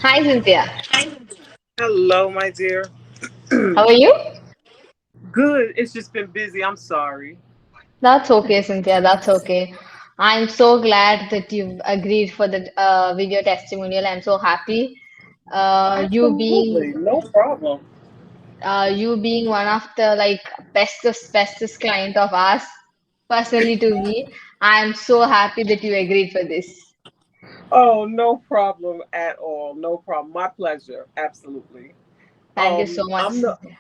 Hi, Cynthia. Hello, my dear. How are you? Good. It's just been busy. I'm sorry. That's okay, Cynthia. That's okay. I'm so glad that you've agreed for the video testimonial. I'm so happy. Uh, you being Absolutely. No problem. you being one of the like bestest client of ours, personally to me, I'm so happy that you agreed for this. Oh, no problem at all. No problem. My pleasure. Absolutely. Thank you so much, I'm the Cynthia.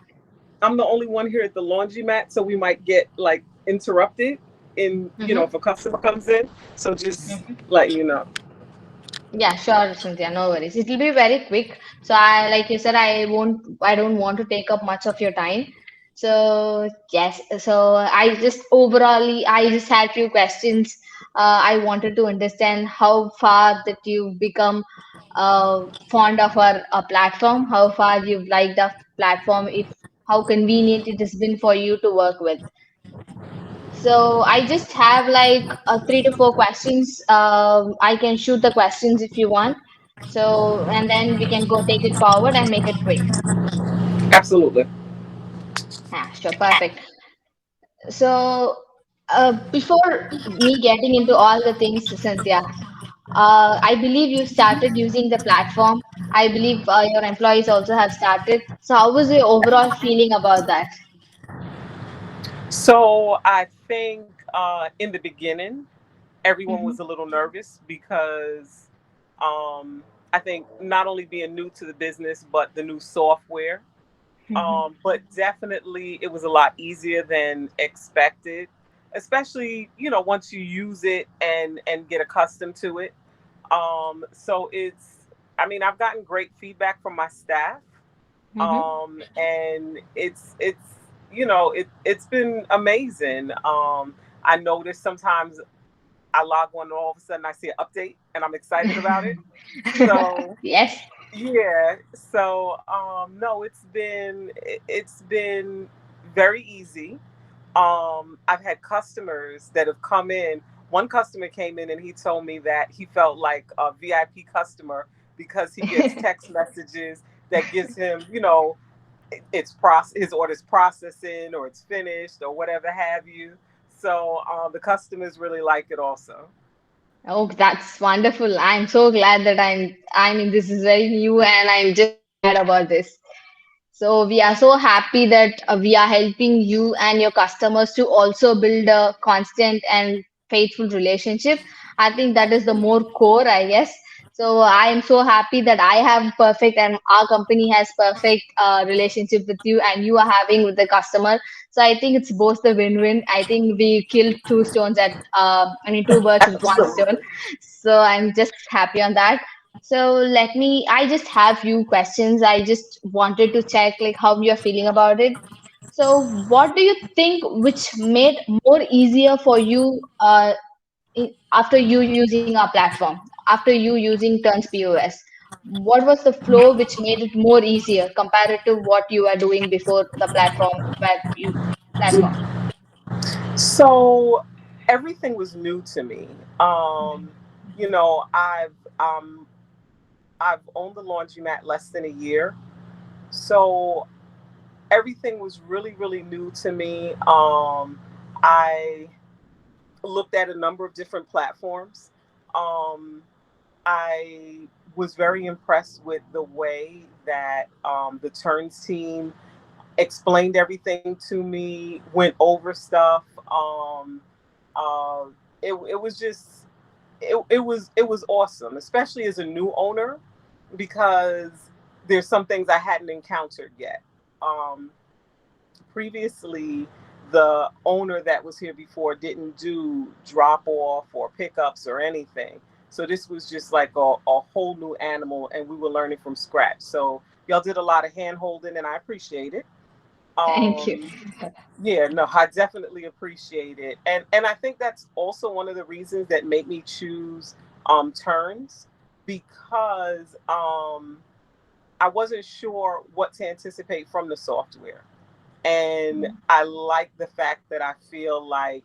I'm the only one here at the laundromat, so we might get like interrupted in, Mm-hmm. if a customer comes in. So just let you know. Yeah, sure, Cynthia. No worries. It will be very quick. So like you said, I don't want to take up much of your time. So yes, so I just had few questions. I wanted to understand how far that you've become fond of our platform, how far you've liked the platform, if how convenient it has been for you to work with. So I just have like 3 to 4 questions. I can shoot the questions if you want. So and then we can go take it forward and make it quick. Absolutely. Yeah, sure, perfect. So before me getting into all the things, Cynthia, I believe you started using the platform. I believe your employees also have started. So how was your overall feeling about that? So I think in the beginning, everyone Mm-hmm. was a little nervous because I think not only being new to the business, but the new software. But definitely it was a lot easier than expected, especially, once you use it and get accustomed to it. So I mean, I've gotten great feedback from my staff. Mm-hmm. And it's been amazing. I notice sometimes I log on and all of a sudden I see an update and I'm excited about it. So Yes. yeah, so no, it's been very easy. I've had customers that have come in. One customer came in and he told me that he felt like a VIP customer because he gets text messages that gives him, his order's processing or it's finished or whatever have you. So the customers really like it also. Oh, that's wonderful. I'm so glad that I mean, this is very new and I'm just glad about this. So we are so happy that we are helping you and your customers to also build a constant and faithful relationship. I think that is the more core, I guess. So I am so happy that I have perfect and our company has perfect relationship with you and you are having with the customer. So I think it's both the win-win. I think we killed two stones I mean, two birds with one stone. Absolutely. So I'm just happy on that. So I just have few questions. I just wanted to check like how you're feeling about it. So what do you think which made more easier for you after you using our platform, after you using Turns POS? What was the flow which made it more easier compared to what you were doing before the platform? So everything was new to me. Um, you know, um I've owned the laundromat less than a year. So everything was really, really new to me. I looked at a number of different platforms. Um, I was very impressed with the way that the Turns team explained everything to me, went over stuff. Uh, it was just it was awesome, especially as a new owner, because there's some things I hadn't encountered yet. Um, Previously, the owner that was here before didn't do drop off or pickups or anything. So this was just like a whole new animal, and we were learning from scratch. So y'all did a lot of hand holding, and I appreciate it. Thank you. Um, yeah, no, I definitely appreciate it, and I think that's also one of the reasons that made me choose Turns, because I wasn't sure what to anticipate from the software. And I like the fact that I feel like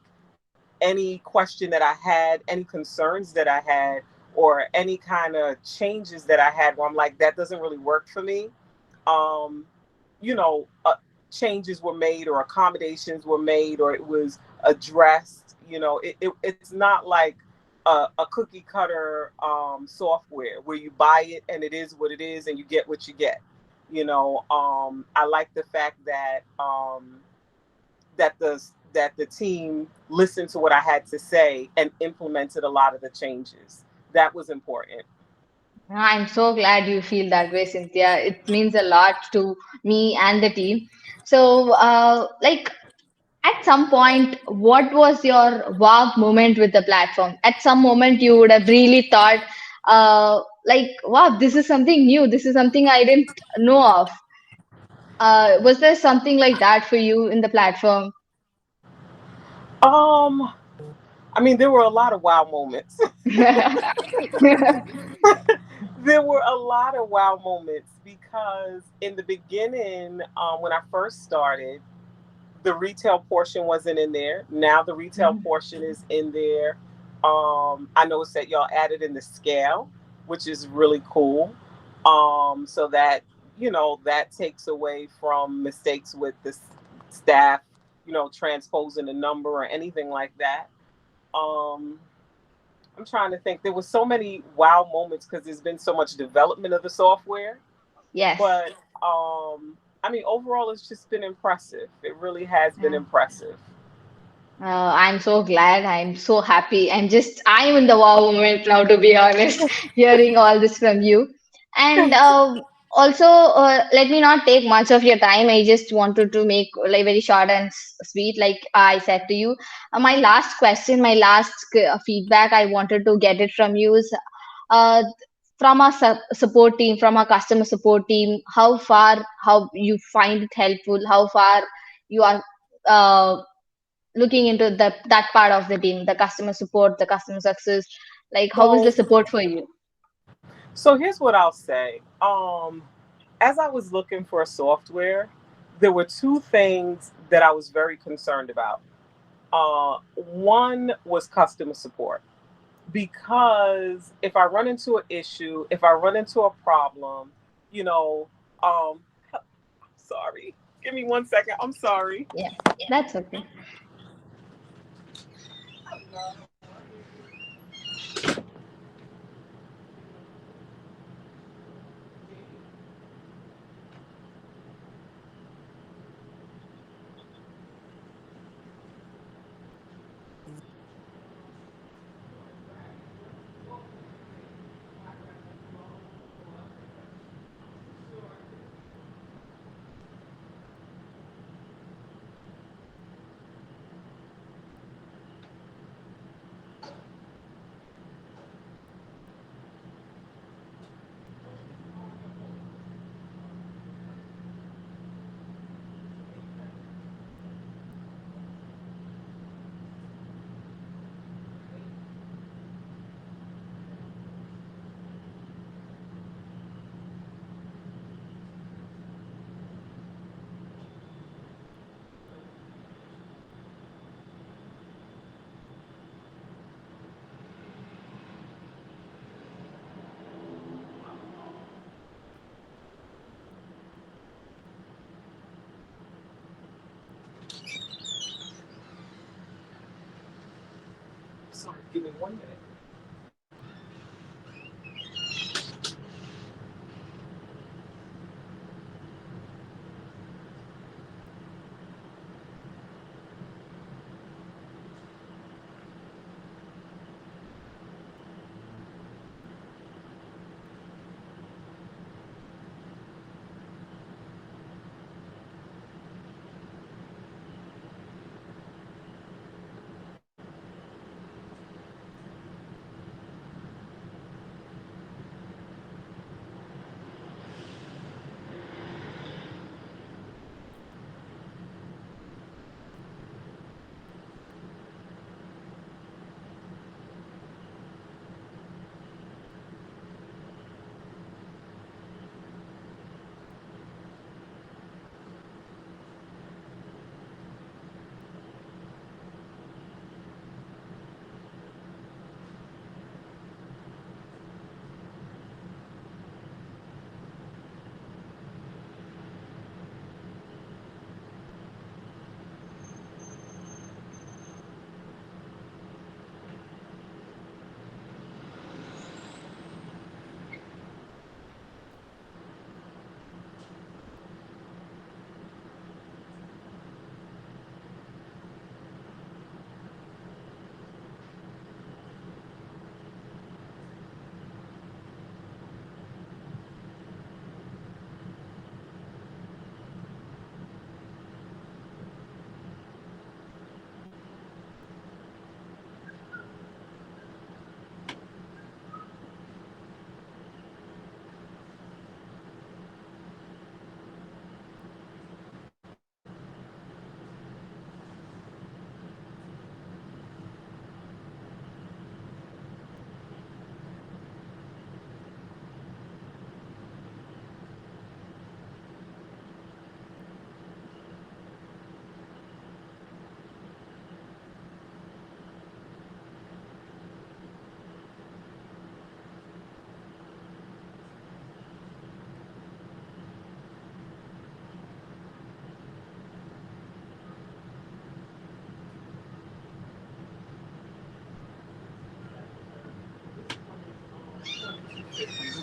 any question that I had, any concerns that I had, or any kind of changes that I had where I'm like, that doesn't really work for me. Um, you know, changes were made or accommodations were made or it was addressed. It's not like a cookie cutter software where you buy it and it is what it is and you get what you get. I like the fact that the team listened to what I had to say and implemented a lot of the changes. That was important. I'm so glad you feel that way, Cynthia. It means a lot to me and the team. So, at some point, what was your wow moment with the platform? At some moment, you would have really thought, wow, this is something new. This is something I didn't know of. Was there something like that for you in the platform? Um, I mean, there were a lot of wow moments. There were a lot of wow moments because in the beginning, when I first started, the retail portion wasn't in there. Now the retail portion is in there. I noticed that y'all added in the scale, which is really cool. So that that takes away from mistakes with the staff, transposing a number or anything like that. Um, I'm trying to think. There was so many wow moments because there's been so much development of the software. Yes. But I mean, overall, it's just been impressive. It really has been impressive. I'm so glad. I'm so happy. I'm in the wow moment now, to be honest, hearing all this from you. And also, let me not take much of your time. I just wanted to make like very short and sweet, like I said to you. My last question, my last feedback I wanted to get it from you is uh, from our support team, from our customer support team, how you find it helpful, how far you are. Looking into that part of the team, the customer support, the customer success, like how is the So, support for you? so here's what I'll say. As I was looking for software, there were two things that I was very concerned about. One was customer support because if I run into an issue, if I run into a problem, you know, um, sorry, give me 1 second. I'm sorry. Yeah, that's okay. Sorry, give me 1 minute.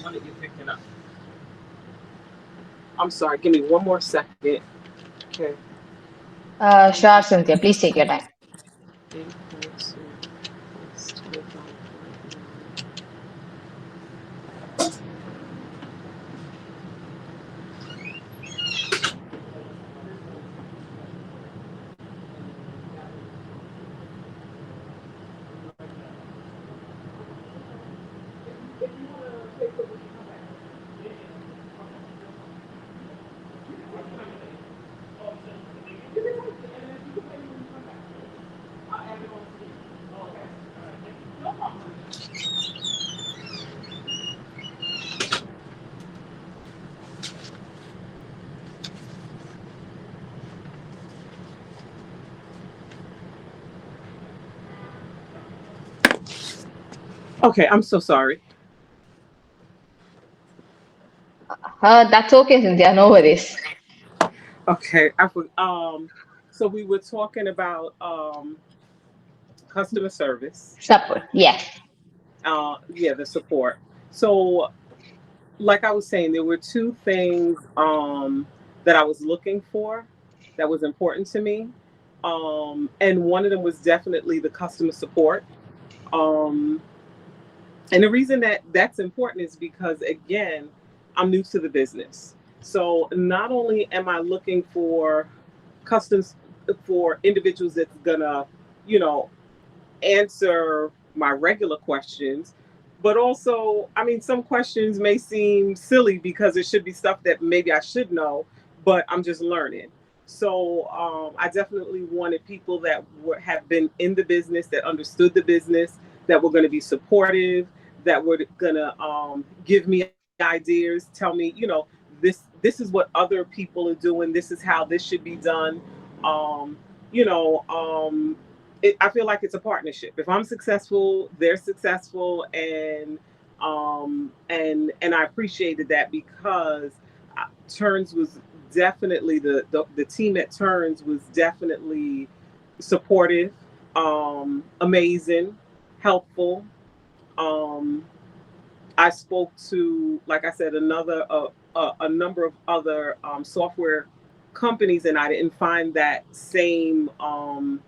one that you're picking up. I'm sorry. Give me one more second. Okay. Sure, Cynthia. Please take your time. 8.2 plus 25.9. Okay, I'm so sorry. That's okay, Cynthia. No worries. Okay, so we were talking about customer service. Support. Yes. Yeah, the support. So, like I was saying, there were two things that I was looking for that was important to me, and one of them was definitely the customer support. Um, and the reason that that's important is because, again, I'm new to the business. So not only am I looking for customs for individuals that's gonna, you know, answer my regular questions, but also, I mean, some questions may seem silly because it should be stuff that maybe I should know, but I'm just learning. So I definitely wanted people that have been in the business, that understood the business, that were going to be supportive, that were going to give me ideas, tell me, this is what other people are doing. This is how this should be done. Um, you know, I feel like it's a partnership. If I'm successful, they're successful, and I appreciated that because Turns was definitely the team at Turns was definitely supportive, amazing, helpful. Um, I spoke to, like I said, a number of other software companies, and I didn't find that same. I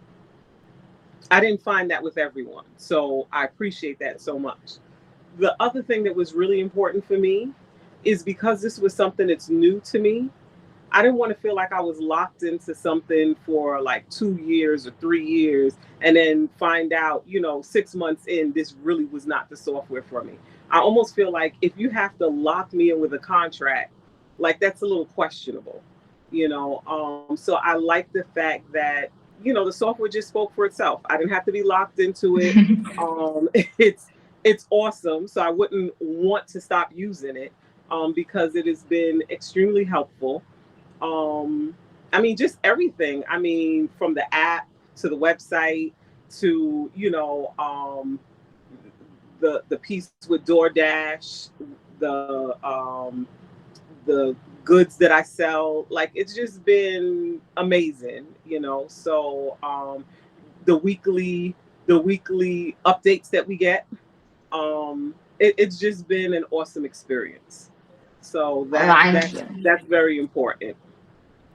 didn't find that with everyone. So I appreciate that so much. The other thing that was really important for me is because this was something that's new to me, I didn't want to feel like I was locked into something for like 2 years or 3 years and then find out, 6 months in, this really was not the software for me. I almost feel like if you have to lock me in with a contract, like that's a little questionable, So I like the fact that, the software just spoke for itself. I didn't have to be locked into it. Um, it's it's awesome. So I wouldn't want to stop using it because it has been extremely helpful. um I mean, just everything. I mean, from the app to the website to the piece with DoorDash, the goods that I sell. Like, it's just been amazing, so the weekly the weekly updates that we get, it's just been an awesome experience. So Thank you. that's very important.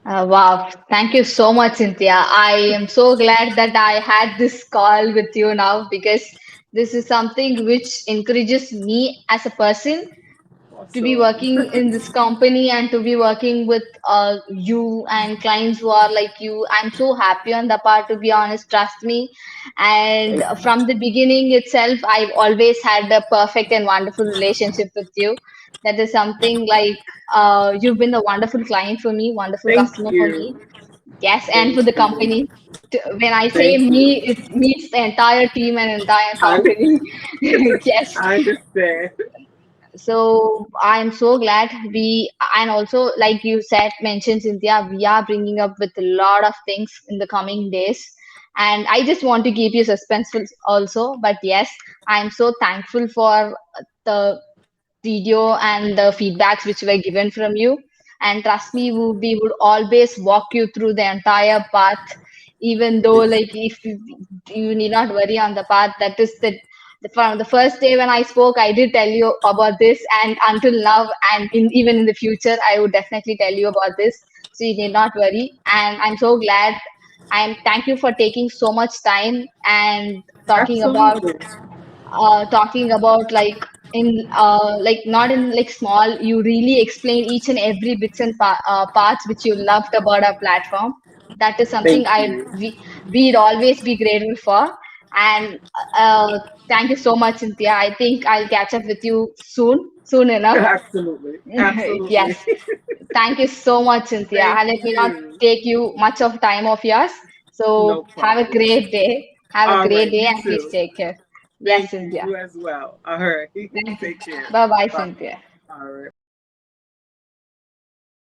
Wow, thank you so much, Cynthia. I am so glad that I had this call with you now because this is something which encourages me as a person to be Awesome. working in this company and to be working with you and clients who are like you. I'm so happy on the part, to be honest, trust me. And Thank you. from the beginning itself, I've always had a perfect and wonderful relationship with you. That is something like you've been a wonderful client for me, wonderful Thank customer for you. me. Yes, and Thank for the you. company. When I say Thank you. me, it means the entire team and entire I, company. Yes. I understand. So I'm so glad we, and also like you said, mentioned Cynthia, we are bringing up with a lot of things in the coming days. And I just want to keep you suspenseful also. But yes, I'm so thankful for the video and the feedbacks which were given from you. And trust me, we would always walk you through the entire path, even though like if you need not worry on the path. from the first day when I spoke, I did tell you about this, and until now, and even in the future, I would definitely tell you about this. So you need not worry. And I'm so glad. And thank you for taking so much time and talking about Absolutely. like in like not in like small. You really explain each and every bits and parts which you loved about our platform. That is something Thank I you. we'd always be grateful for. And thank you so much, Cynthia. I think I'll catch up with you soon enough. Absolutely. Absolutely. Yes. Thank you so much, Cynthia. Thank And let me not you. take you much of time of yours. No So have a problem. great day. Have a All great right. day You and please too. take care. Yes, Thank you. Cynthia. You as well. All right. Thank you. Take care. Bye bye, Bye. Cynthia. All right.